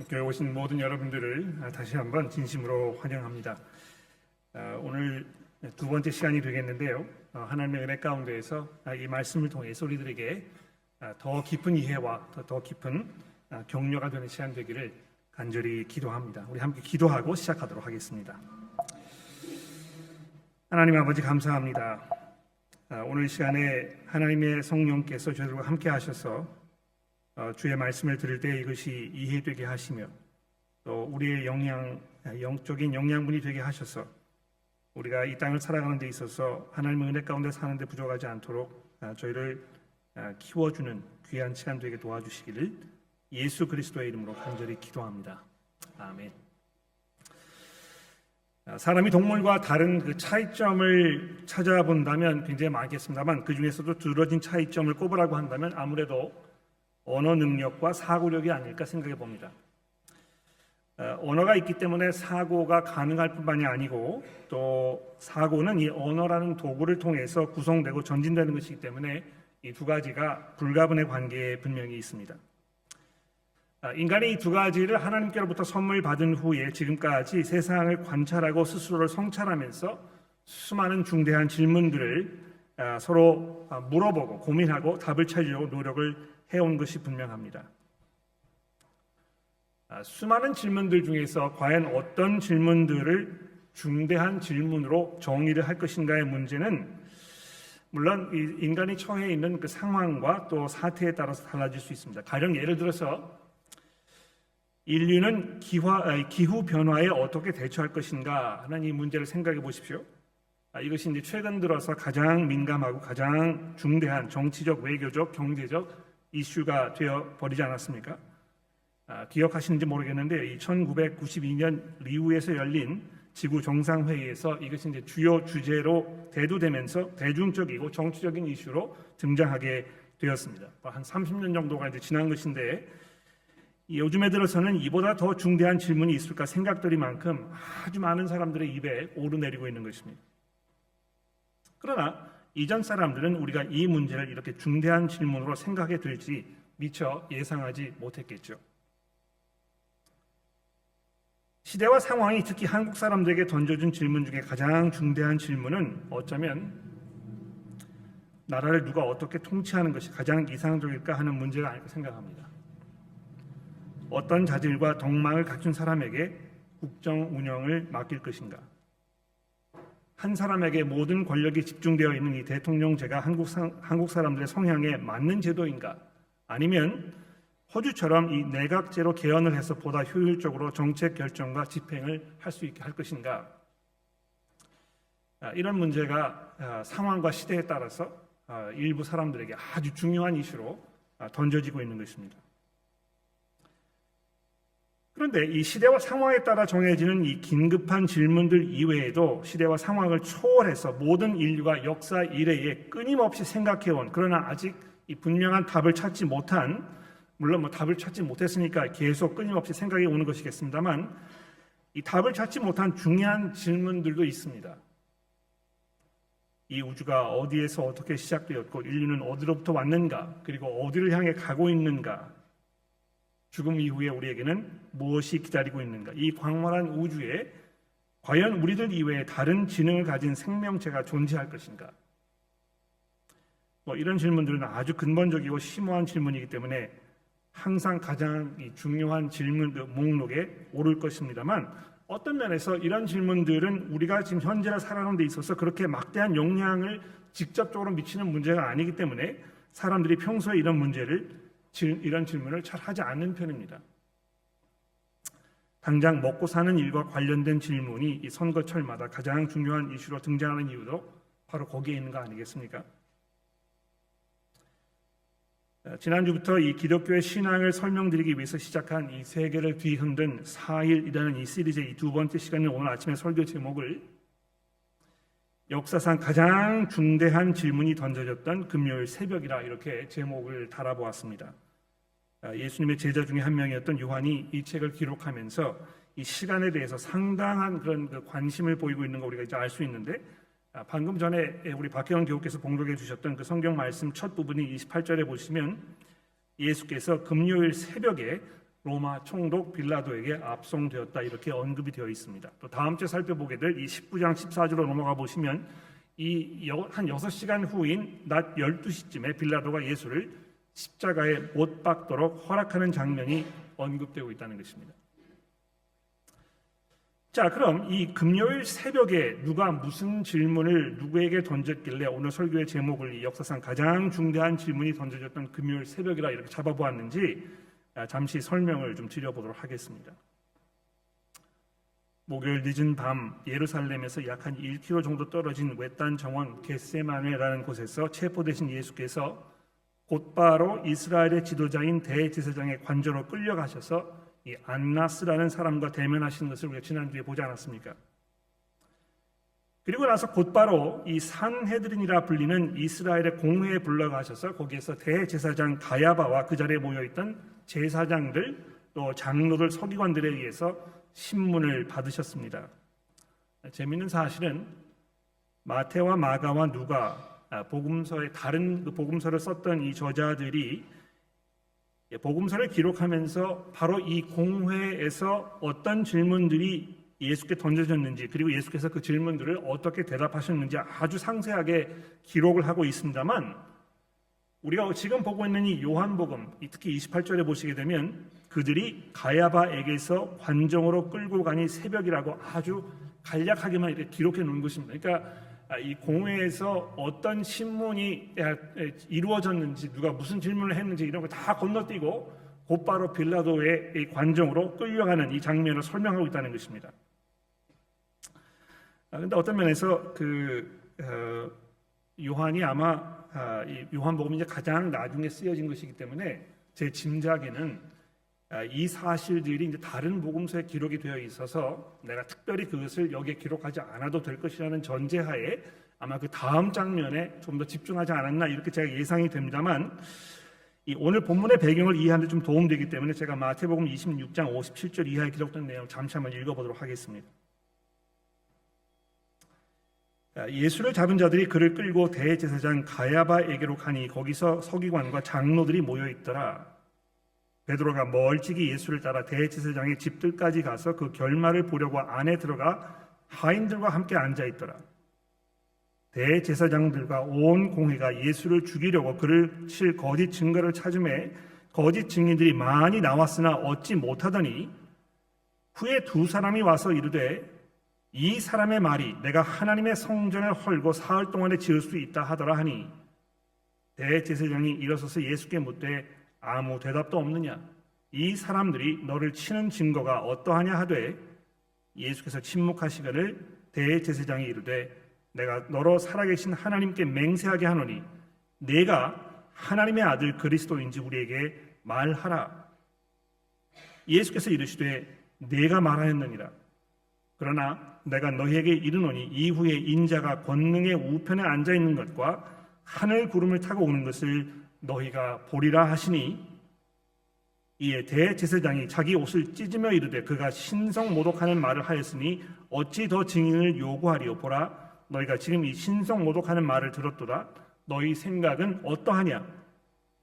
교회 오신 모든 여러분들을 다시 한번 진심으로 환영합니다. 오늘 두 번째 시간이 되겠는데요. 하나님의 은혜 가운데에서 이 말씀을 통해서 우리들에게 더 깊은 이해와 더 깊은 격려가 되는 시간 되기를 간절히 기도합니다. 우리 함께 기도하고 시작하도록 하겠습니다. 하나님 아버지 감사합니다. 오늘 시간에 하나님의 성령께서 저희들과 함께 하셔서 주의 말씀을 들을 때 이것이 이해되게 하시며 또 우리의 영적인 영양분이 되게 하셔서 우리가 이 땅을 살아가는 데 있어서 하나님의 은혜 가운데 사는 데 부족하지 않도록 저희를 키워주는 귀한 시간 되게 도와주시기를 예수 그리스도의 이름으로 간절히 기도합니다. 아멘. 사람이 동물과 다른 그 차이점을 찾아본다면 굉장히 많겠습니다만 그 중에서도 두드러진 차이점을 꼽으라고 한다면 아무래도 언어 능력과 사고력이 아닐까 생각해 봅니다. 언어가 있기 때문에 사고가 가능할 뿐만이 아니고 또 사고는 이 언어라는 도구를 통해서 구성되고 전진되는 것이기 때문에 이 두 가지가 불가분의 관계에 분명히 있습니다. 인간이 이 두 가지를 하나님께로부터 선물 받은 후에 지금까지 세상을 관찰하고 스스로를 성찰하면서 수많은 중대한 질문들을 서로 물어보고 고민하고 답을 찾으려고 노력을 해온 것이 분명합니다. 수많은 질문들 중에서 과연 어떤 질문들을 중대한 질문으로 정의를 할 것인가의 문제는 물론 인간이 처해 있는 그 상황과 또 사태에 따라서 달라질 수 있습니다. 가령 예를 들어서 인류는 기후 변화에 어떻게 대처할 것인가 하는 이 문제를 생각해 보십시오. 이것이 이제 최근 들어서 가장 민감하고 가장 중대한 정치적, 외교적, 경제적 이슈가 되어 버리지 않았습니까? 기억하시는지 모르겠는데 이 1992년 리우에서 열린 지구 정상회의에서 이것이 이제 주요 주제로 대두되면서 대중적이고 정치적인 이슈로 등장하게 되었습니다. 한 30년 정도가 이제 지난 것인데 요즘에 들어서는 이보다 더 중대한 질문이 있을까 생각들이 만큼 아주 많은 사람들의 입에 오르내리고 있는 것입니다. 그러나 이전 사람들은 우리가 이 문제를 이렇게 중대한 질문으로 생각해 들지 미처 예상하지 못했겠죠. 시대와 상황이 특히 한국 사람들에게 던져준 질문 중에 가장 중대한 질문은 어쩌면 나라를 누가 어떻게 통치하는 것이 가장 이상적일까 하는 문제가 아닐까 생각합니다. 어떤 자질과 덕망을 갖춘 사람에게 국정 운영을 맡길 것인가? 한 사람에게 모든 권력이 집중되어 있는 이 대통령제가 한국 사람들의 성향에 맞는 제도인가? 아니면 호주처럼 이 내각제로 개헌을 해서 보다 효율적으로 정책 결정과 집행을 할 수 있게 할 것인가? 이런 문제가 상황과 시대에 따라서 일부 사람들에게 아주 중요한 이슈로 던져지고 있는 것입니다. 그런데 이 시대와 상황에 따라 정해지는 이 긴급한 질문들 이외에도 시대와 상황을 초월해서 모든 인류가 역사 이래에 끊임없이 생각해온 그러나 아직 이 분명한 답을 찾지 못한 물론 답을 찾지 못했으니까 계속 끊임없이 생각해 오는 것이겠습니다만 이 답을 찾지 못한 중요한 질문들도 있습니다. 이 우주가 어디에서 어떻게 시작되었고 인류는 어디로부터 왔는가 그리고 어디를 향해 가고 있는가 죽음 이후에 우리에게는 무엇이 기다리고 있는가 이 광활한 우주에 과연 우리들 이외에 다른 지능을 가진 생명체가 존재할 것인가 이런 질문들은 아주 근본적이고 심오한 질문이기 때문에 항상 가장 중요한 질문 목록에 오를 것입니다만 어떤 면에서 이런 질문들은 우리가 지금 현재를 살아가는 데 있어서 그렇게 막대한 영향을 직접적으로 미치는 문제가 아니기 때문에 사람들이 평소에 이런 질문을 잘 하지 않는 편입니다. 당장 먹고 사는 일과 관련된 질문이 이 선거철마다 가장 중요한 이슈로 등장하는 이유도 바로 거기에 있는 거 아니겠습니까? 지난주부터 이 기독교의 신앙을 설명드리기 위해서 시작한 이 세계를 뒤흔든 4일이라는 이 시리즈의 이 두 번째 시간을 오늘 아침에 설교 제목을 역사상 가장 중대한 질문이 던져졌던 금요일 새벽이라 이렇게 제목을 달아보았습니다. 예수님의 제자 중에 한 명이었던 요한이 이 책을 기록하면서 이 시간에 대해서 상당한 그런 관심을 보이고 있는 거 우리가 이제 알 수 있는데 방금 전에 우리 박혜원 교우께서 봉독해 주셨던 그 성경 말씀 첫 부분이 28절에 보시면 예수께서 금요일 새벽에 로마 총독 빌라도에게 압송되었다 이렇게 언급이 되어 있습니다. 또 다음 주에 살펴보게 될 이 19장 14절로 넘어가 보시면 한 6시간 후인 낮 12시쯤에 빌라도가 예수를 십자가에 못 박도록 허락하는 장면이 언급되고 있다는 것입니다. 자, 그럼 이 금요일 새벽에 누가 무슨 질문을 누구에게 던졌길래 오늘 설교의 제목을 이 역사상 가장 중대한 질문이 던져졌던 금요일 새벽이라 이렇게 잡아보았는지 잠시 설명을 좀 드려보도록 하겠습니다. 목요일 늦은 밤 예루살렘에서 약 한 1km 정도 떨어진 외딴 정원 겟세마네라는 곳에서 체포되신 예수께서 곧바로 이스라엘의 지도자인 대제사장의 관저로 끌려가셔서 이 안나스라는 사람과 대면하신 것을 우리가 지난주에 보지 않았습니까? 그리고 나서 곧바로 이 산헤드린이라 불리는 이스라엘의 공회에 불러가셔서 거기에서 대제사장 가야바와 그 자리에 모여있던 제사장들 또 장로들 서기관들에 의해서 신문을 받으셨습니다. 재미있는 사실은 마태와 마가와 누가 복음서의 다른 복음서를 썼던 이 저자들이 복음서를 기록하면서 바로 이 공회에서 어떤 질문들이 예수께 던져졌는지 그리고 예수께서 그 질문들을 어떻게 대답하셨는지 아주 상세하게 기록을 하고 있습니다만 우리가 지금 보고 있는 이 요한복음 특히 28절에 보시게 되면 그들이 가야바에게서 관정으로 끌고 가니 새벽이라고 아주 간략하게만 이렇게 기록해 놓은 것입니다. 그러니까 이 공회에서 어떤 신문이 이루어졌는지 누가 무슨 질문을 했는지 이런 걸 다 건너뛰고 곧바로 빌라도의 이 관정으로 끌려가는 이 장면을 설명하고 있다는 것입니다. 그런데 어떤 면에서 요한이 아마 이 요한복음이 이제 가장 나중에 쓰여진 것이기 때문에 제 짐작에는 이 사실들이 이제 다른 복음서에 기록이 되어 있어서 내가 특별히 그것을 여기에 기록하지 않아도 될 것이라는 전제하에 아마 그 다음 장면에 좀 더 집중하지 않았나 이렇게 제가 예상이 됩니다만 이 오늘 본문의 배경을 이해하는 데 좀 도움되기 때문에 제가 마태복음 26장 57절 이하에 기록된 내용 잠시 한번 읽어보도록 하겠습니다. 예수를 잡은 자들이 그를 끌고 대제사장 가야바에게로 가니 거기서 서기관과 장로들이 모여 있더라. 베드로가 멀찍이 예수를 따라 대제사장의 집들까지 가서 그 결말을 보려고 안에 들어가 하인들과 함께 앉아 있더라. 대제사장들과 온 공회가 예수를 죽이려고 그를 칠 거짓 증거를 찾음에 거짓 증인들이 많이 나왔으나 얻지 못하더니 후에 두 사람이 와서 이르되 이 사람의 말이 내가 하나님의 성전을 헐고 사흘 동안에 지을 수 있다 하더라 하니 대제사장이 일어서서 예수께 묻되 아무 대답도 없느냐? 이 사람들이 너를 치는 증거가 어떠하냐 하되 예수께서 침묵하시거늘 대제사장이 이르되 내가 너로 살아계신 하나님께 맹세하게 하노니 내가 하나님의 아들 그리스도인지 우리에게 말하라. 예수께서 이르시되 내가 말하였느니라. 그러나 내가 너희에게 이르노니 이후에 인자가 권능의 우편에 앉아 있는 것과 하늘 구름을 타고 오는 것을 너희가 보리라 하시니 이에 대제사장이 자기 옷을 찢으며 이르되 그가 신성 모독하는 말을 하였으니 어찌 더 증인을 요구하리요. 보라 너희가 지금 이 신성 모독하는 말을 들었도다. 너희 생각은 어떠하냐?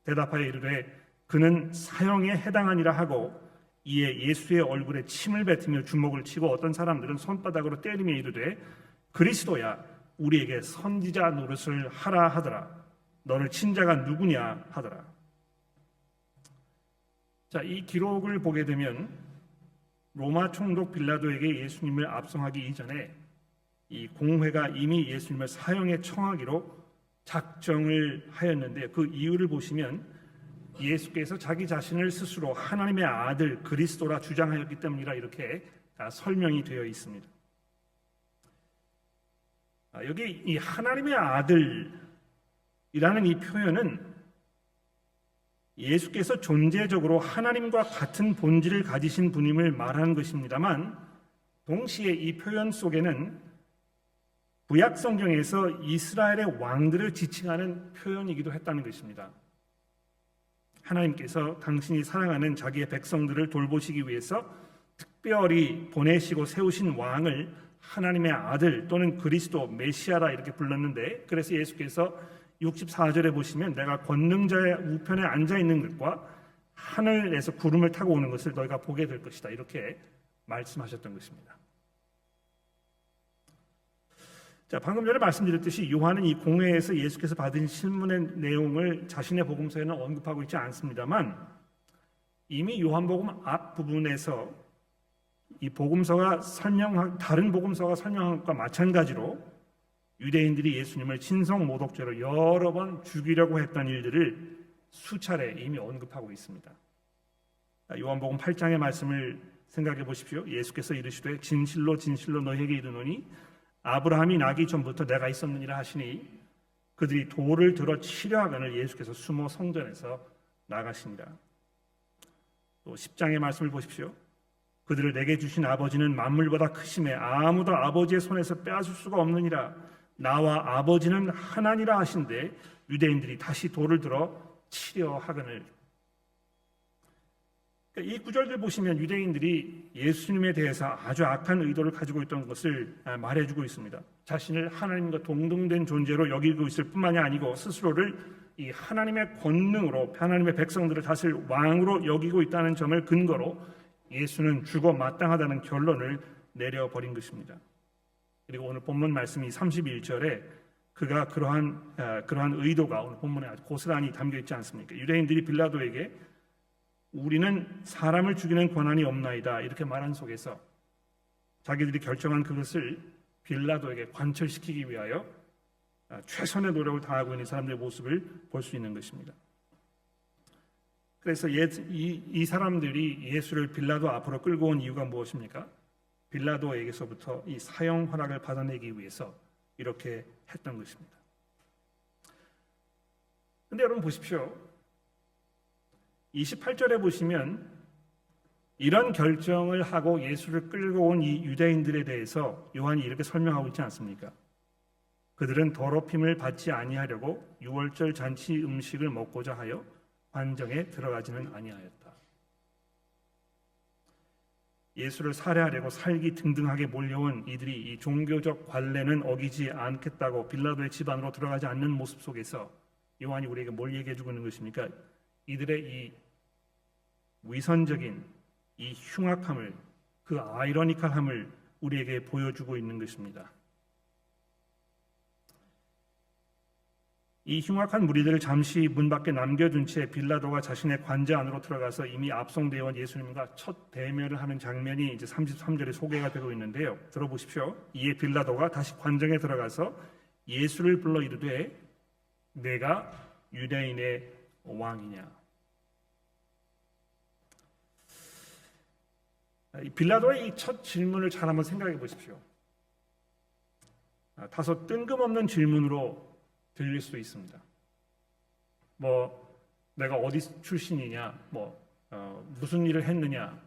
대답하여 이르되 그는 사형에 해당하니라 하고 이에 예수의 얼굴에 침을 뱉으며 주먹을 치고 어떤 사람들은 손바닥으로 때리며 이르되 그리스도야 우리에게 선지자 노릇을 하라 하더라. 너를 친 자가 누구냐 하더라. 자, 이 기록을 보게 되면 로마 총독 빌라도에게 예수님을 압송하기 이전에 이 공회가 이미 예수님을 사형에 청하기로 작정을 하였는데 그 이유를 보시면 예수께서 자기 자신을 스스로 하나님의 아들 그리스도라 주장하였기 때문이라 이렇게 설명이 되어 있습니다. 여기 이 하나님의 아들 이라는 이 표현은 예수께서 존재적으로 하나님과 같은 본질을 가지신 분임을 말하는 것입니다만 동시에 이 표현 속에는 구약 성경에서 이스라엘의 왕들을 지칭하는 표현이기도 했다는 것입니다. 하나님께서 당신이 사랑하는 자기의 백성들을 돌보시기 위해서 특별히 보내시고 세우신 왕을 하나님의 아들 또는 그리스도 메시아라 이렇게 불렀는데 그래서 예수께서 64절에 보시면 내가 권능자의 우편에 앉아 있는 것과 하늘에서 구름을 타고 오는 것을 너희가 보게 될 것이다. 이렇게 말씀하셨던 것입니다. 자, 방금 전에 말씀드렸듯이 요한은 이 공회에서 예수께서 받은 신문의 내용을 자신의 복음서에는 언급하고 있지 않습니다만 이미 요한복음 앞부분에서 이 복음서가 다른 복음서가 설명한 것과 마찬가지로 유대인들이 예수님을 친성 모독죄로 여러 번 죽이려고 했던 일들을 수차례 이미 언급하고 있습니다. 요한복음 8장의 말씀을 생각해 보십시오. 예수께서 이르시되 진실로 진실로 너희에게 이르노니 아브라함이 나기 전부터 내가 있었느니라 하시니 그들이 돌을 들어 치려 하거늘 예수께서 숨어 성전에서 나가시니라. 또 10장의 말씀을 보십시오. 그들을 내게 주신 아버지는 만물보다 크심에 아무도 아버지의 손에서 빼앗을 수가 없느니라. 나와 아버지는 하나니라 하신데 유대인들이 다시 돌을 들어 치려 하거늘. 이 구절들 보시면 유대인들이 예수님에 대해서 아주 악한 의도를 가지고 있던 것을 말해주고 있습니다. 자신을 하나님과 동등된 존재로 여기고 있을 뿐만이 아니고 스스로를 이 하나님의 권능으로 하나님의 백성들을 다스릴 왕으로 여기고 있다는 점을 근거로 예수는 죽어 마땅하다는 결론을 내려버린 것입니다. 그리고 오늘 본문 말씀이 31절에 그가 그러한 의도가 오늘 본문에 아주 고스란히 담겨 있지 않습니까? 유대인들이 빌라도에게 우리는 사람을 죽이는 권한이 없나이다 이렇게 말한 속에서 자기들이 결정한 그것을 빌라도에게 관철시키기 위하여 최선의 노력을 다하고 있는 사람들의 모습을 볼 수 있는 것입니다. 그래서 이 사람들이 예수를 빌라도 앞으로 끌고 온 이유가 무엇입니까? 빌라도에게서부터 이 사형 허락을 받아내기 위해서 이렇게 했던 것입니다. 그런데 여러분 보십시오. 28절에 보시면 이런 결정을 하고 예수를 끌고 온 이 유대인들에 대해서 요한이 이렇게 설명하고 있지 않습니까? 그들은 더럽힘을 받지 아니하려고 유월절 잔치 음식을 먹고자 하여 관정에 들어가지는 아니하였다. 예수를 살해하려고 살기 등등하게 몰려온 이들이 이 종교적 관례는 어기지 않겠다고 빌라도의 집 안으로 들어가지 않는 모습 속에서 요한이 우리에게 뭘 얘기해주고 있는 것입니까? 이들의 이 위선적인 이 흉악함을, 그 아이러니컬함을 우리에게 보여주고 있는 것입니다. 이 흉악한 무리들을 잠시 문 밖에 남겨둔 채 빌라도가 자신의 관저 안으로 들어가서 이미 압송되어 온 예수님과 첫 대면을 하는 장면이 이제 33절에 소개가 되고 있는데요. 들어보십시오. 이에 빌라도가 다시 관정에 들어가서 예수를 불러 이르되 내가 유대인의 왕이냐. 빌라도의 이 첫 질문을 잘 한번 생각해 보십시오. 다소 뜬금없는 질문으로 들릴 수 있습니다. 내가 어디 출신이냐, 무슨 일을 했느냐,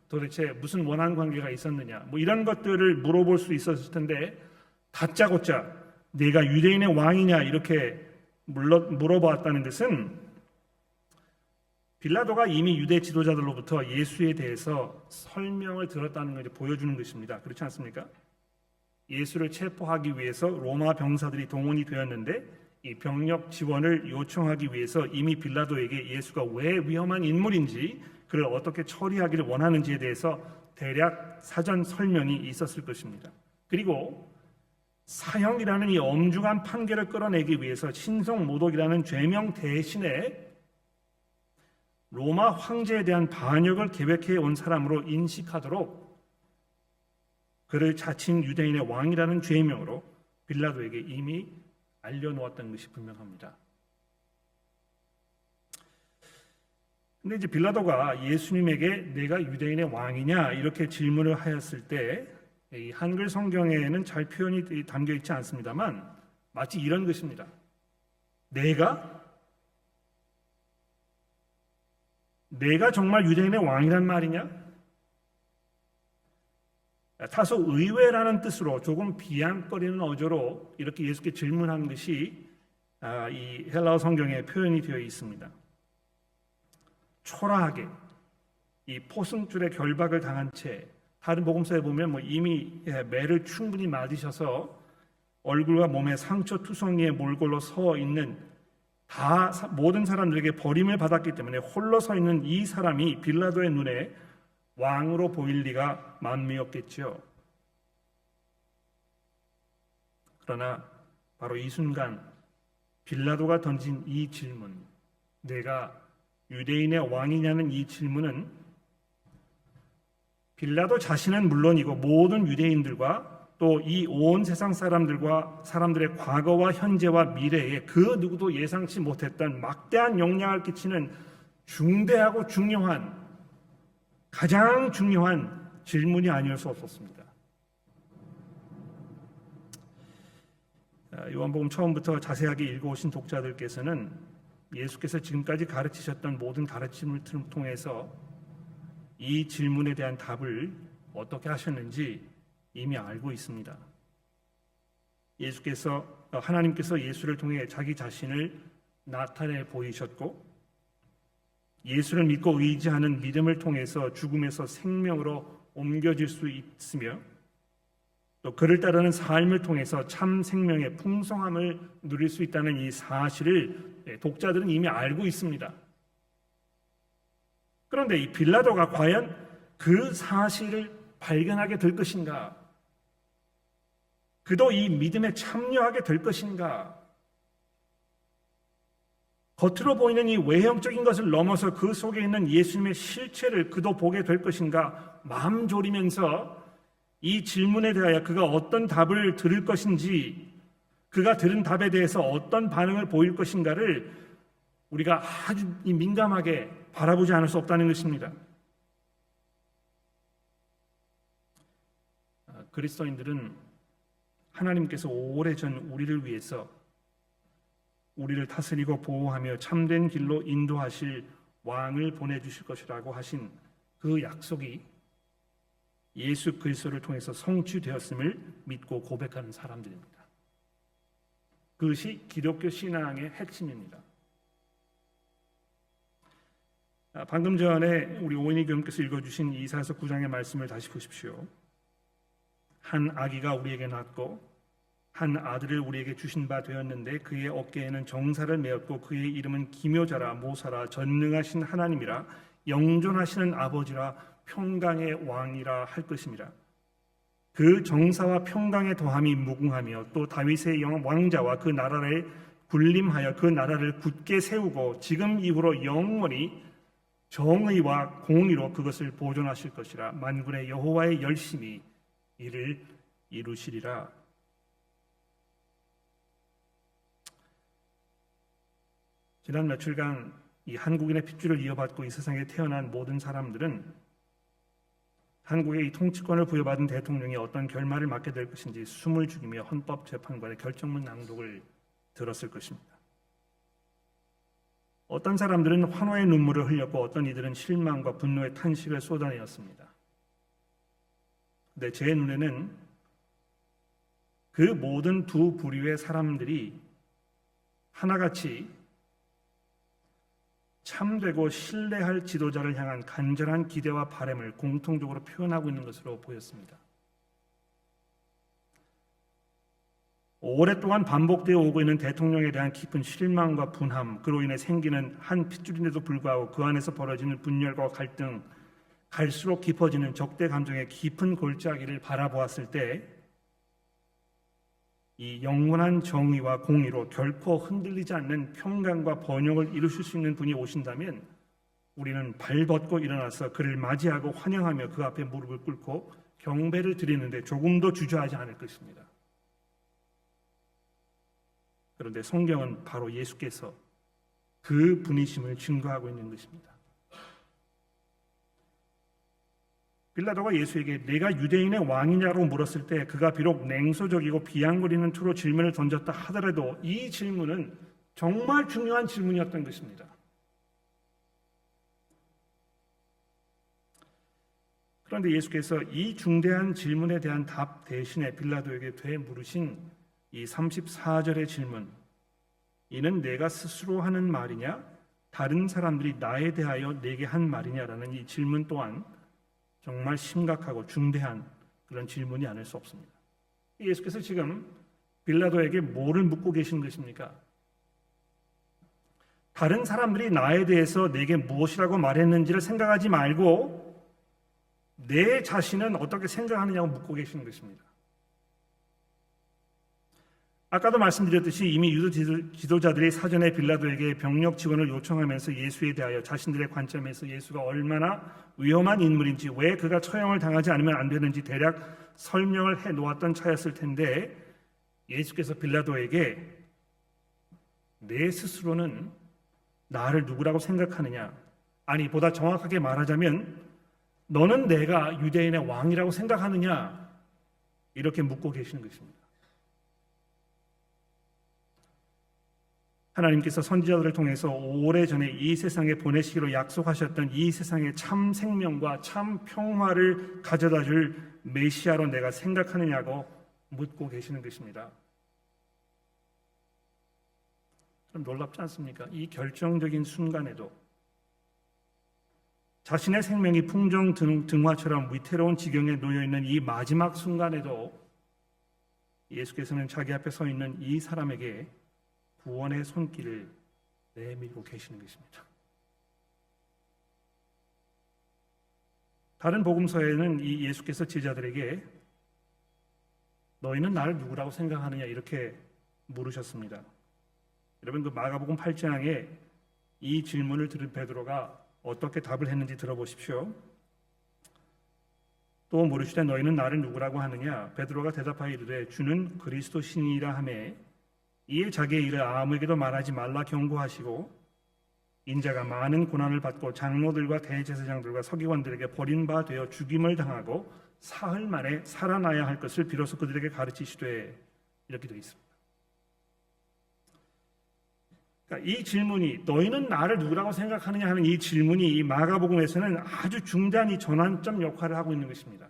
도대체 무슨 원한 관계가 있었느냐, 이런 것들을 물어볼 수 있었을 텐데 다짜고짜 내가 유대인의 왕이냐 이렇게 물어보았다는 것은 빌라도가 이미 유대 지도자들로부터 예수에 대해서 설명을 들었다는 것을 보여주는 것입니다. 그렇지 않습니까? 예수를 체포하기 위해서 로마 병사들이 동원이 되었는데 이 병력 지원을 요청하기 위해서 이미 빌라도에게 예수가 왜 위험한 인물인지 그를 어떻게 처리하기를 원하는지에 대해서 대략 사전 설명이 있었을 것입니다. 그리고 사형이라는 이 엄중한 판결을 끌어내기 위해서 친성 모독이라는 죄명 대신에 로마 황제에 대한 반역을 계획해 온 사람으로 인식하도록 그를 자칭 유대인의 왕이라는 죄명으로 빌라도에게 이미 알려놓았던 것이 분명합니다. 근데 이제 빌라도가 예수님에게 내가 유대인의 왕이냐 이렇게 질문을 하였을 때 이 한글 성경에는 잘 표현이 담겨 있지 않습니다만 마치 이런 것입니다. 내가 정말 유대인의 왕이란 말이냐? 다소 의외라는 뜻으로 조금 비양거리는 어조로 이렇게 예수께 질문한 것이 이 헬라어 성경에 표현이 되어 있습니다. 초라하게 이 포승줄에 결박을 당한 채 다른 복음서에 보면 이미 매를 충분히 맞으셔서 얼굴과 몸에 상처 투성이에 몰골로 서 있는 모든 사람들에게 버림을 받았기 때문에 홀로 서 있는 이 사람이 빌라도의 눈에 왕으로 보일 리가 만무였겠지요. 그러나 바로 이 순간 빌라도가 던진 이 질문, 내가 유대인의 왕이냐는 이 질문은 빌라도 자신은 물론이고 모든 유대인들과 또 이 온 세상 사람들의 과거와 현재와 미래에 그 누구도 예상치 못했던 막대한 영향을 끼치는 중대하고 중요한, 가장 중요한 질문이 아닐 수 없었습니다. 요한복음 처음부터 자세하게 읽어오신 독자들께서는 예수께서 지금까지 가르치셨던 모든 가르침을 통해서 이 질문에 대한 답을 어떻게 하셨는지 이미 알고 있습니다. 하나님께서 예수를 통해 자기 자신을 나타내 보이셨고, 예수를 믿고 의지하는 믿음을 통해서 죽음에서 생명으로 옮겨질 수 있으며, 또 그를 따르는 삶을 통해서 참 생명의 풍성함을 누릴 수 있다는 이 사실을 독자들은 이미 알고 있습니다. 그런데 이 빌라도가 과연 그 사실을 발견하게 될 것인가? 그도 이 믿음에 참여하게 될 것인가? 겉으로 보이는 이 외형적인 것을 넘어서 그 속에 있는 예수님의 실체를 그도 보게 될 것인가? 마음 졸이면서 이 질문에 대하여 그가 어떤 답을 들을 것인지, 그가 들은 답에 대해서 어떤 반응을 보일 것인가를 우리가 아주 민감하게 바라보지 않을 수 없다는 것입니다. 그리스도인들은 하나님께서 오래전 우리를 위해서 우리를 다스리고 보호하며 참된 길로 인도하실 왕을 보내주실 것이라고 하신 그 약속이 예수 그리스도를 통해서 성취되었음을 믿고 고백하는 사람들입니다. 그것이 기독교 신앙의 핵심입니다. 방금 전에 우리 오인희 교수님께서 읽어주신 이사야서 9장의 말씀을 다시 보십시오. 한 아기가 우리에게 낳았고 한 아들을 우리에게 주신 바 되었는데 그의 어깨에는 정사를 메었고 그의 이름은 기묘자라 모사라 전능하신 하나님이라 영존하시는 아버지라 평강의 왕이라 할 것입니다. 그 정사와 평강의 더함이 무궁하며 또 다윗의 왕자와 그 나라를 군림하여 그 나라를 굳게 세우고 지금 이후로 영원히 정의와 공의로 그것을 보존하실 것이라. 만군의 여호와의 열심히 이를 이루시리라. 지난 며칠간 이 한국인의 핏줄을 이어받고 이 세상에 태어난 모든 사람들은 한국의 이 통치권을 부여받은 대통령이 어떤 결말을 맞게 될 것인지 숨을 죽이며 헌법재판관의 결정문 낭독을 들었을 것입니다. 어떤 사람들은 환호의 눈물을 흘렸고 어떤 이들은 실망과 분노의 탄식을 쏟아내었습니다. 근데 제 눈에는 그 모든 두 부류의 사람들이 하나같이 참되고 신뢰할 지도자를 향한 간절한 기대와 바람을 공통적으로 표현하고 있는 것으로 보였습니다. 오랫동안 반복되어 오고 있는 대통령에 대한 깊은 실망과 분함, 그로 인해 생기는 한 핏줄인데도 불구하고 그 안에서 벌어지는 분열과 갈등, 갈수록 깊어지는 적대 감정의 깊은 골짜기를 바라보았을 때 이 영원한 정의와 공의로 결코 흔들리지 않는 평강과 번영을 이루실 수 있는 분이 오신다면 우리는 발벗고 일어나서 그를 맞이하고 환영하며 그 앞에 무릎을 꿇고 경배를 드리는데 조금도 주저하지 않을 것입니다. 그런데 성경은 바로 예수께서 그 분이심을 증거하고 있는 것입니다. 빌라도가 예수에게 내가 유대인의 왕이냐고 물었을 때 그가 비록 냉소적이고 비양거리는 투로 질문을 던졌다 하더라도 이 질문은 정말 중요한 질문이었던 것입니다. 그런데 예수께서 이 중대한 질문에 대한 답 대신에 빌라도에게 되물으신 이 34절의 질문, 이는 내가 스스로 하는 말이냐 다른 사람들이 나에 대하여 내게 한 말이냐라는 이 질문 또한 정말 심각하고 중대한 그런 질문이 아닐 수 없습니다. 예수께서 지금 빌라도에게 뭐를 묻고 계신 것입니까? 다른 사람들이 나에 대해서 내게 무엇이라고 말했는지를 생각하지 말고 내 자신은 어떻게 생각하느냐고 묻고 계시는 것입니다. 아까도 말씀드렸듯이 이미 유대 지도자들이 사전에 빌라도에게 병력 지원을 요청하면서 예수에 대하여 자신들의 관점에서 예수가 얼마나 위험한 인물인지, 왜 그가 처형을 당하지 않으면 안 되는지 대략 설명을 해 놓았던 차였을 텐데, 예수께서 빌라도에게 내 스스로는 나를 누구라고 생각하느냐, 아니 보다 정확하게 말하자면 너는 내가 유대인의 왕이라고 생각하느냐, 이렇게 묻고 계시는 것입니다. 하나님께서 선지자들을 통해서 오래전에 이 세상에 보내시기로 약속하셨던 이 세상의 참 생명과 참 평화를 가져다 줄 메시아로 내가 생각하느냐고 묻고 계시는 것입니다. 좀 놀랍지 않습니까? 이 결정적인 순간에도 자신의 생명이 풍정등화처럼 위태로운 지경에 놓여있는 이 마지막 순간에도 예수께서는 자기 앞에 서 있는 이 사람에게 구원의 손길을 내밀고 계시는 것입니다. 다른 복음서에는 이 예수께서 제자들에게 너희는 나를 누구라고 생각하느냐 이렇게 물으셨습니다. 여러분, 그 마가복음 8장에 이 질문을 들은 베드로가 어떻게 답을 했는지 들어보십시오. 또 물으시되 너희는 나를 누구라고 하느냐? 베드로가 대답하여 이르되 주는 그리스도 신이라 하매 이에 자기의 일을 아무에게도 말하지 말라 경고하시고, 인자가 많은 고난을 받고 장로들과 대제사장들과 서기관들에게 버림바 되어 죽임을 당하고 사흘 만에 살아나야 할 것을 비로소 그들에게 가르치시되, 이렇게 되어 있습니다. 그러니까 이 질문이 너희는 나를 누구라고 생각하느냐 하는 이 질문이 이 마가복음에서는 아주 중대한 이 전환점 역할을 하고 있는 것입니다.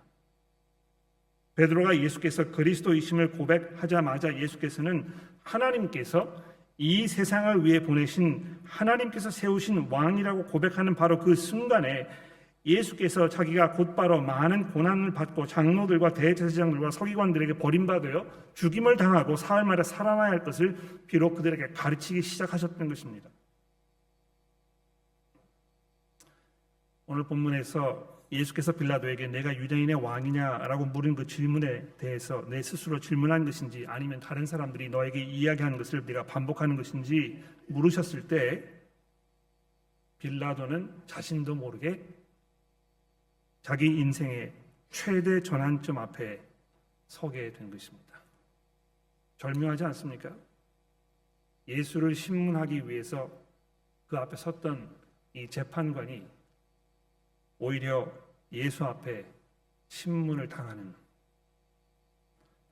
베드로가 예수께서 그리스도이심을 고백하자마자 예수께서는 하나님께서 이 세상을 위해 보내신, 하나님께서 세우신 왕이라고 고백하는 바로 그 순간에 예수께서 자기가 곧바로 많은 고난을 받고 장로들과 대제사장들과 서기관들에게 버림받아 죽임을 당하고 사흘 만에 살아나야 할 것을 비록 그들에게 가르치기 시작하셨던 것입니다. 오늘 본문에서 예수께서 빌라도에게 내가 유대인의 왕이냐라고 물은 그 질문에 대해서 내 스스로 질문한 것인지, 아니면 다른 사람들이 너에게 이야기하는 것을 네가 반복하는 것인지 물으셨을 때 빌라도는 자신도 모르게 자기 인생의 최대 전환점 앞에 서게 된 것입니다. 절묘하지 않습니까? 예수를 신문하기 위해서 그 앞에 섰던 이 재판관이 오히려 예수 앞에 신문을 당하는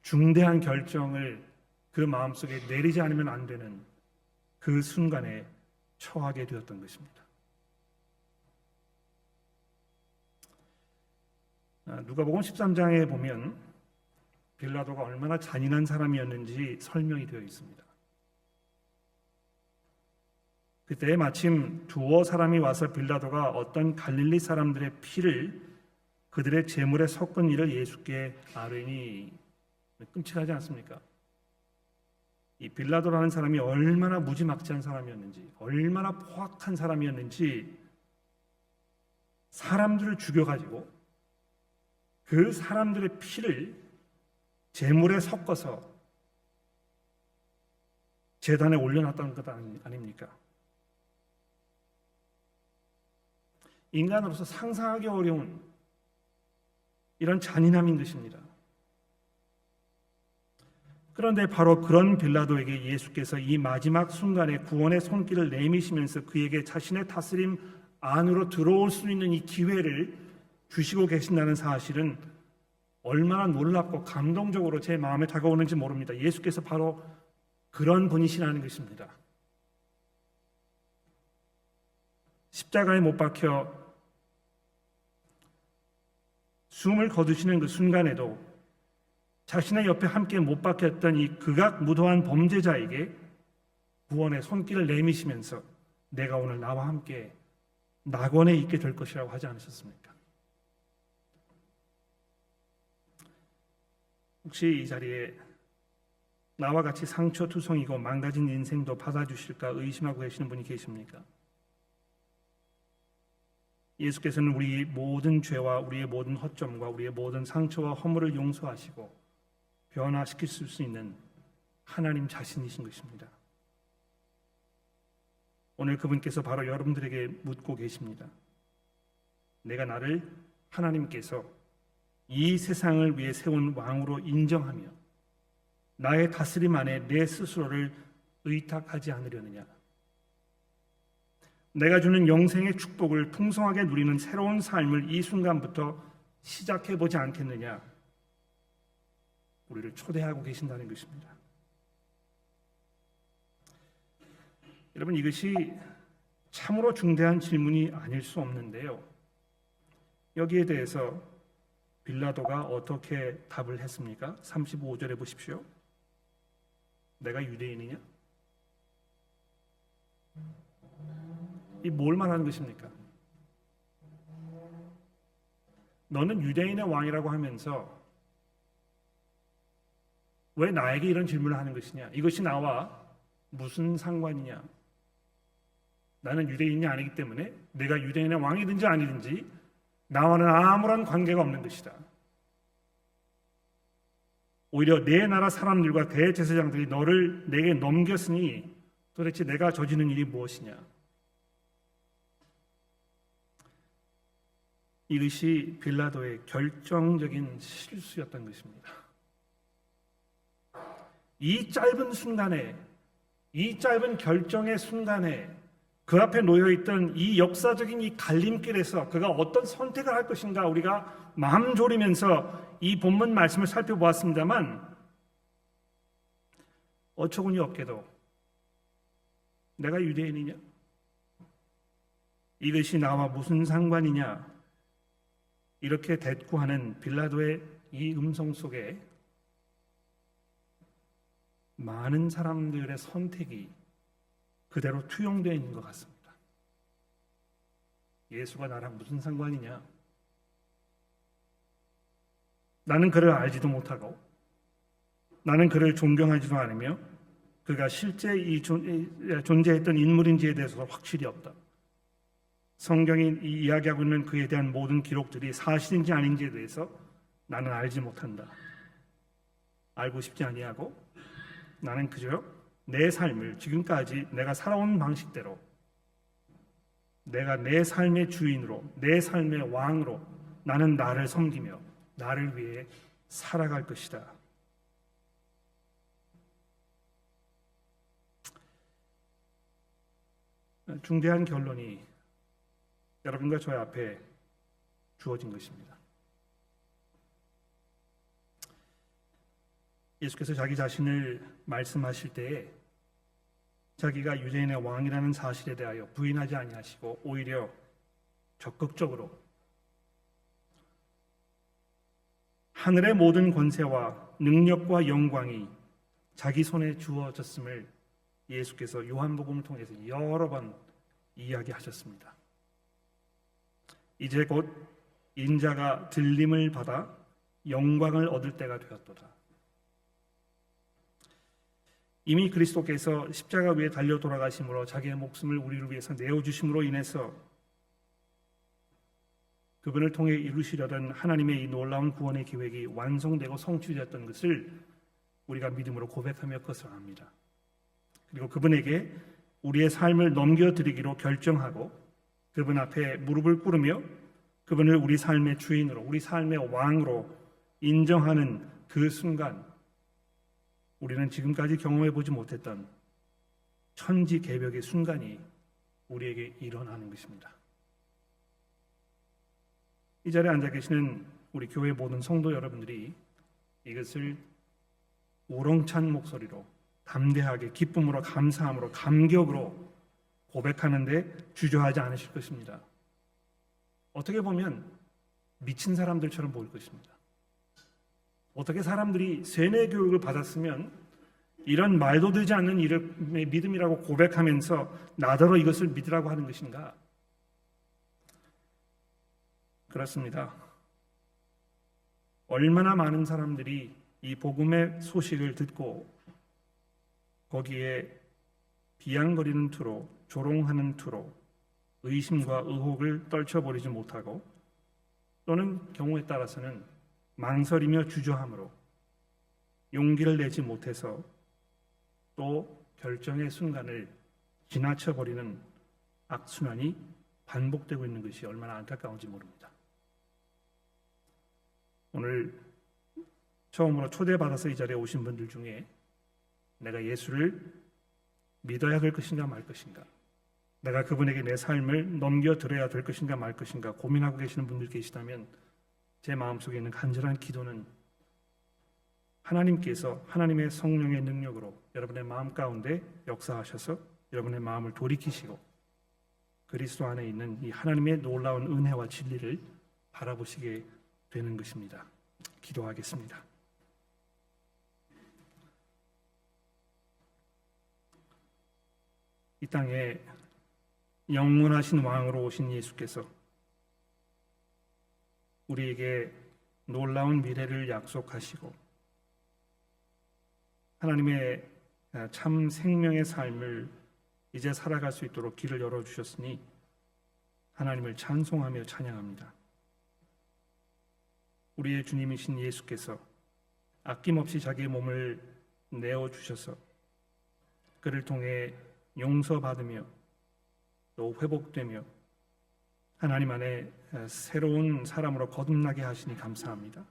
중대한 결정을 그 마음속에 내리지 않으면 안 되는 그 순간에 처하게 되었던 것입니다. 누가복음 13장에 보면 빌라도가 얼마나 잔인한 사람이었는지 설명이 되어 있습니다. 그때 마침 두어 사람이 와서 빌라도가 어떤 갈릴리 사람들의 피를 그들의 제물에 섞은 일을 예수께 아뢰니, 끔찍하지 않습니까? 이 빌라도라는 사람이 얼마나 무지막지한 사람이었는지, 얼마나 포악한 사람이었는지, 사람들을 죽여가지고 그 사람들의 피를 제물에 섞어서 제단에 올려놨다는 것 아닙니까? 인간으로서 상상하기 어려운 이런 잔인함인 것입니다. 그런데 바로 그런 빌라도에게 예수께서 이 마지막 순간에 구원의 손길을 내미시면서 그에게 자신의 다스림 안으로 들어올 수 있는 이 기회를 주시고 계신다는 사실은 얼마나 놀랍고 감동적으로 제 마음에 다가오는지 모릅니다. 예수께서 바로 그런 분이시라는 것입니다. 십자가에 못 박혀 숨을 거두시는 그 순간에도 자신의 옆에 함께 못 박혔던 이 극악무도한 범죄자에게 구원의 손길을 내미시면서 내가 오늘 나와 함께 낙원에 있게 될 것이라고 하지 않으셨습니까? 혹시 이 자리에 나와 같이 상처투성이고 망가진 인생도 받아주실까 의심하고 계시는 분이 계십니까? 예수께서는 우리 모든 죄와 우리의 모든 허점과 우리의 모든 상처와 허물을 용서하시고 변화시킬 수 있는 하나님 자신이신 것입니다. 오늘 그분께서 바로 여러분들에게 묻고 계십니다. 내가 나를 하나님께서 이 세상을 위해 세운 왕으로 인정하며 나의 다스림 안에 내 스스로를 의탁하지 않으려느냐? 내가 주는 영생의 축복을 풍성하게 누리는 새로운 삶을 이 순간부터 시작해보지 않겠느냐? 우리를 초대하고 계신다는 것입니다. 여러분, 이것이 참으로 중대한 질문이 아닐 수 없는데요. 여기에 대해서 빌라도가 어떻게 답을 했습니까? 35절에 보십시오. 내가 유대인이냐? 이 뭘 말하는 것입니까? 너는 유대인의 왕이라고 하면서 왜 나에게 이런 질문을 하는 것이냐? 이것이 나와 무슨 상관이냐? 나는 유대인이 아니기 때문에 내가 유대인의 왕이든지 아니든지 나와는 아무런 관계가 없는 것이다. 오히려 내 나라 사람들과 대제사장들이 너를 내게 넘겼으니 도대체 내가 저지른 일이 무엇이냐? 이것이 빌라도의 결정적인 실수였던 것입니다. 이 짧은 순간에, 이 짧은 결정의 순간에 그 앞에 놓여있던 이 역사적인 이 갈림길에서 그가 어떤 선택을 할 것인가 우리가 마음 졸이면서 이 본문 말씀을 살펴보았습니다만 어처구니 없게도 내가 유대인이냐? 이것이 나와 무슨 상관이냐? 이렇게 대꾸하는 빌라도의 이 음성 속에 많은 사람들의 선택이 그대로 투영되어 있는 것 같습니다. 예수가 나랑 무슨 상관이냐? 나는 그를 알지도 못하고 나는 그를 존경하지도 않으며 그가 실제 존재했던 인물인지에 대해서 확실히 없다. 성경이 이야기하고 있는 그에 대한 모든 기록들이 사실인지 아닌지에 대해서 나는 알지 못한다. 알고 싶지 아니하고 나는 그저 내 삶을 지금까지 내가 살아온 방식대로 내가 내 삶의 주인으로 내 삶의 왕으로 나는 나를 섬기며 나를 위해 살아갈 것이다. 중대한 결론이 여러분과 저의 앞에 주어진 것입니다. 예수께서 자기 자신을 말씀하실 때에 자기가 유대인의 왕이라는 사실에 대하여 부인하지 아니하시고 오히려 적극적으로 하늘의 모든 권세와 능력과 영광이 자기 손에 주어졌음을 예수께서 요한복음을 통해서 여러 번 이야기하셨습니다. 이제 곧 인자가 들림을 받아 영광을 얻을 때가 되었도다. 이미 그리스도께서 십자가 위에 달려 돌아가심으로 자기의 목숨을 우리를 위해서 내어주심으로 인해서 그분을 통해 이루시려던 하나님의 이 놀라운 구원의 계획이 완성되고 성취되었던 것을 우리가 믿음으로 고백하며 그것을 압니다. 그리고 그분에게 우리의 삶을 넘겨드리기로 결정하고 그분 앞에 무릎을 꿇으며 그분을 우리 삶의 주인으로 우리 삶의 왕으로 인정하는 그 순간 우리는 지금까지 경험해보지 못했던 천지개벽의 순간이 우리에게 일어나는 것입니다. 이 자리에 앉아 계시는 우리 교회 모든 성도 여러분들이 이것을 우렁찬 목소리로 담대하게 기쁨으로 감사함으로 감격으로 고백하는데 주저하지 않으실 것입니다. 어떻게 보면 미친 사람들처럼 보일 것입니다. 어떻게 사람들이 세뇌 교육을 받았으면 이런 말도 되지 않는 일을 믿음이라고 고백하면서 나더러 이것을 믿으라고 하는 것인가? 그렇습니다. 얼마나 많은 사람들이 이 복음의 소식을 듣고 거기에 비양거리는 투로, 조롱하는 투로 의심과 의혹을 떨쳐버리지 못하고, 또는 경우에 따라서는 망설이며 주저함으로 용기를 내지 못해서 또 결정의 순간을 지나쳐버리는 악순환이 반복되고 있는 것이 얼마나 안타까운지 모릅니다. 오늘 처음으로 초대받아서 이 자리에 오신 분들 중에 내가 예수를 믿어야 될 것인가 말 것인가, 내가 그분에게 내 삶을 넘겨드려야 될 것인가 말 것인가 고민하고 계시는 분들 계시다면, 제 마음속에 있는 간절한 기도는 하나님께서 하나님의 성령의 능력으로 여러분의 마음 가운데 역사하셔서 여러분의 마음을 돌이키시고 그리스도 안에 있는 이 하나님의 놀라운 은혜와 진리를 바라보시게 되는 것입니다. 기도하겠습니다. 이 땅에 영원하신 왕으로 오신 예수께서 우리에게 놀라운 미래를 약속하시고 하나님의 참 생명의 삶을 이제 살아갈 수 있도록 길을 열어주셨으니 하나님을 찬송하며 찬양합니다. 우리의 주님이신 예수께서 아낌없이 자기의 몸을 내어주셔서 그를 통해 용서받으며 또 회복되며 하나님 안에 새로운 사람으로 거듭나게 하시니 감사합니다.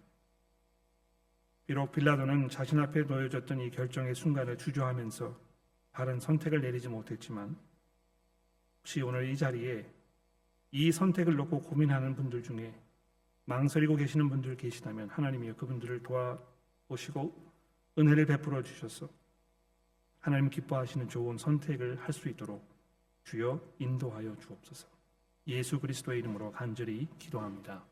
비록 빌라도는 자신 앞에 놓여졌던 이 결정의 순간을 주저하면서 바른 선택을 내리지 못했지만, 혹시 오늘 이 자리에 이 선택을 놓고 고민하는 분들 중에 망설이고 계시는 분들 계시다면 하나님이여 그분들을 도와보시고 은혜를 베풀어 주셔서 하나님 기뻐하시는 좋은 선택을 할 수 있도록 주여 인도하여 주옵소서. 예수 그리스도의 이름으로 간절히 기도합니다.